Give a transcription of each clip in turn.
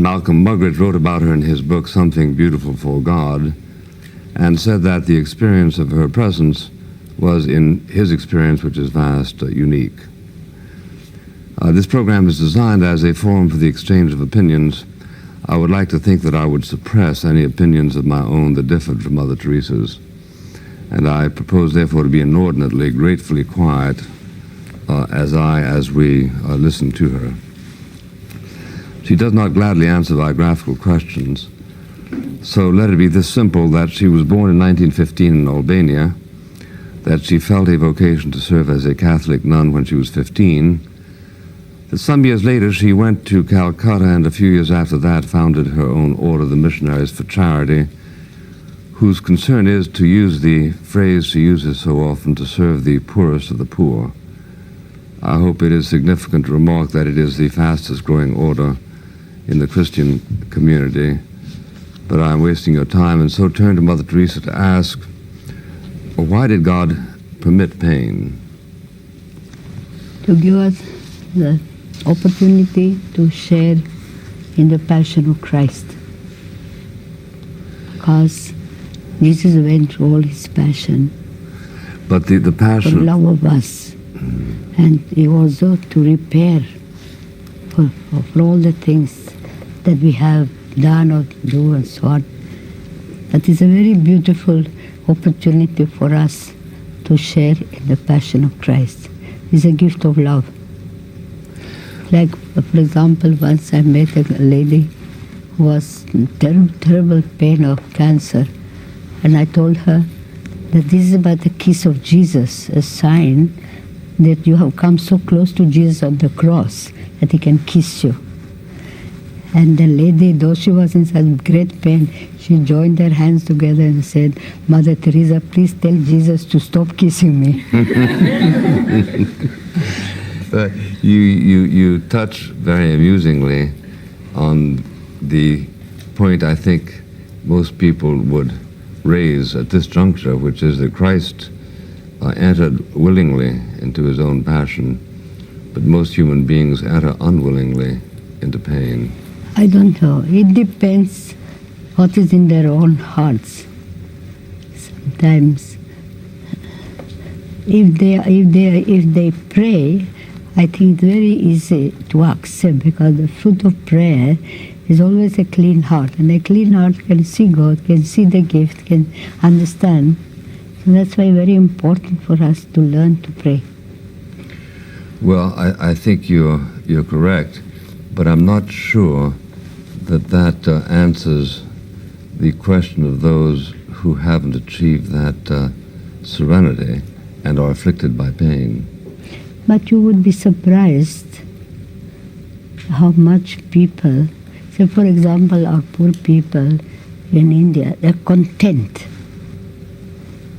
Malcolm Muggeridge wrote about her in his book, Something Beautiful for God, and said that the experience of her presence was, in his experience, which is vast, unique. This program is designed as a forum for the exchange of opinions. I would like to think that I would suppress any opinions of my own that differed from Mother Teresa's, and I propose, therefore, to be inordinately, gratefully quiet as we listen to her. She does not gladly answer biographical questions, so let it be this simple, that she was born in 1915 in Albania, that she felt a vocation to serve as a Catholic nun when she was 15, that some years later she went to Calcutta, and a few years after that founded her own order, the Missionaries for Charity, whose concern is to use the phrase she uses so often, to serve the poorest of the poor. I hope it is significant to remark that it is the fastest growing order in the Christian community, but I am wasting your time, and so turn to Mother Teresa to ask, why did God permit pain? To give us the opportunity to share in the passion of Christ. Because Jesus went through all his passion. But the passion for love of us. And he also to repair for all the things that we have done or do and so on. That is a very beautiful opportunity for us to share in the passion of Christ. It's a gift of love. Like, for example, once I met a lady who was in terrible pain of cancer, and I told her that this is about the kiss of Jesus, a sign that you have come so close to Jesus on the cross that he can kiss you. And the lady, though she was in such great pain, she joined her hands together and said, Mother Teresa, please tell Jesus to stop kissing me. You touch very amusingly on the point I think most people would raise at this juncture, which is that Christ entered willingly into his own passion, but most human beings enter unwillingly into pain. I don't know. It depends what is in their own hearts. Sometimes, if they pray, I think it's very easy to accept, because the fruit of prayer is always a clean heart, and a clean heart can see God, can see the gift, can understand. So that's why it's very important for us to learn to pray. Well, I think you're correct, but I'm not sure that answers the question of those who haven't achieved that serenity and are afflicted by pain. But you would be surprised how much people, say for example, our poor people in India, they're content.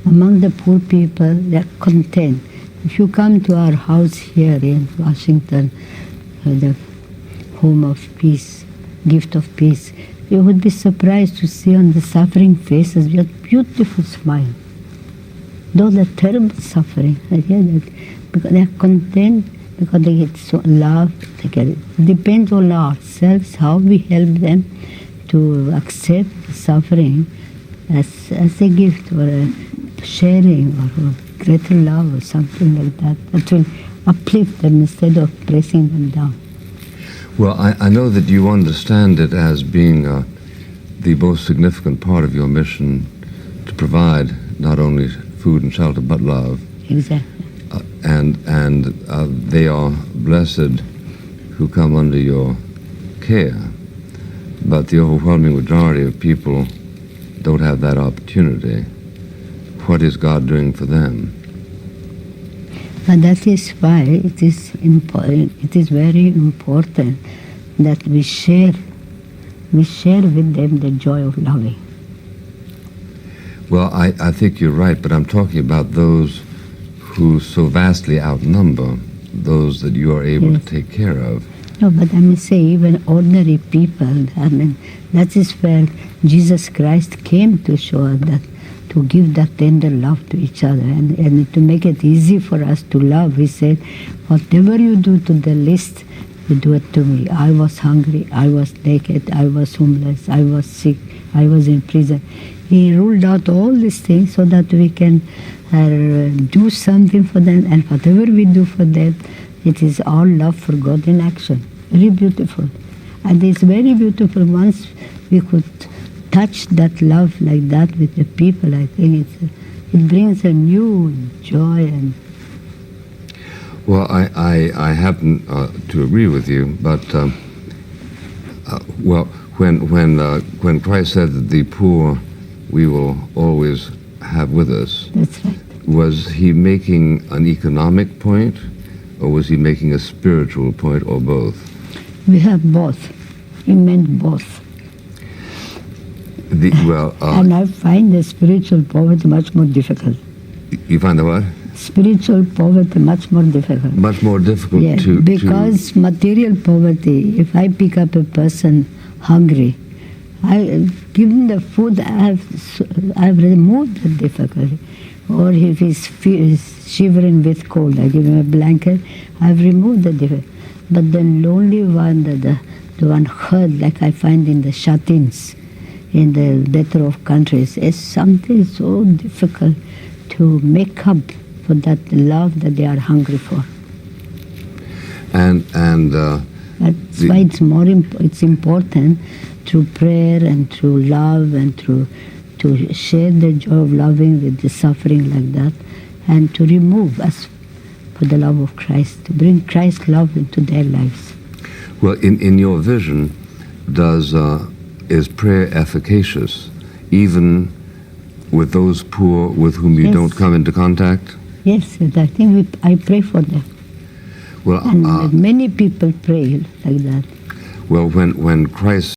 Among the poor people, they're content. If you come to our house here in Washington, the home of peace, gift of peace, you would be surprised to see on the suffering faces a beautiful smile. Though the terrible suffering, because they are content, because they get so love. It depends on ourselves how we help them to accept the suffering as a gift, or a sharing, or a greater love, or something like that. That will uplift them instead of pressing them down. Well, I know that you understand it as being the most significant part of your mission to provide not only food and shelter, but love. Exactly. And they are blessed who come under your care. But the overwhelming majority of people don't have that opportunity. What is God doing for them? And that is why it is very important that we share with them the joy of loving. Well, I think you're right, but I'm talking about those who so vastly outnumber those that you are able to take care of. No, but I must say, even ordinary people, I mean, that is where Jesus Christ came to show us that, to give that tender love to each other, and to make it easy for us to love. He said, whatever you do to the least, you do it to me. I was hungry, I was naked, I was homeless, I was sick, I was in prison. He ruled out all these things so that we can do something for them, and whatever we do for them, it is all love for God in action. Very beautiful. And it's very beautiful once we could touch that love like that with the people. I think it brings a new joy. And well, I happen to agree with you, but well, when Christ said that the poor we will always have with us, that's right. Was he making an economic point, or was he making a spiritual point, or both? We have both. He meant both. And I find the spiritual poverty much more difficult. You find the what? Spiritual poverty much more difficult. Much more difficult because material poverty, if I pick up a person hungry, I give him the food, I've removed the difficulty. Or if he's shivering with cold, I give him a blanket, I've removed the difficulty. But the lonely one, the one hurt, like I find in the 𝚘𝚝 in the better of countries, is something so difficult to make up for that love that they are hungry for. And that's why it's important through prayer and through love and to share the joy of loving with the suffering like that, and to remove us for the love of Christ, to bring Christ's love into their lives. Well, in your vision, is prayer efficacious, even with those poor with whom you don't come into contact? Yes, I think I pray for them. Well, and many people pray like that. Well, when Christ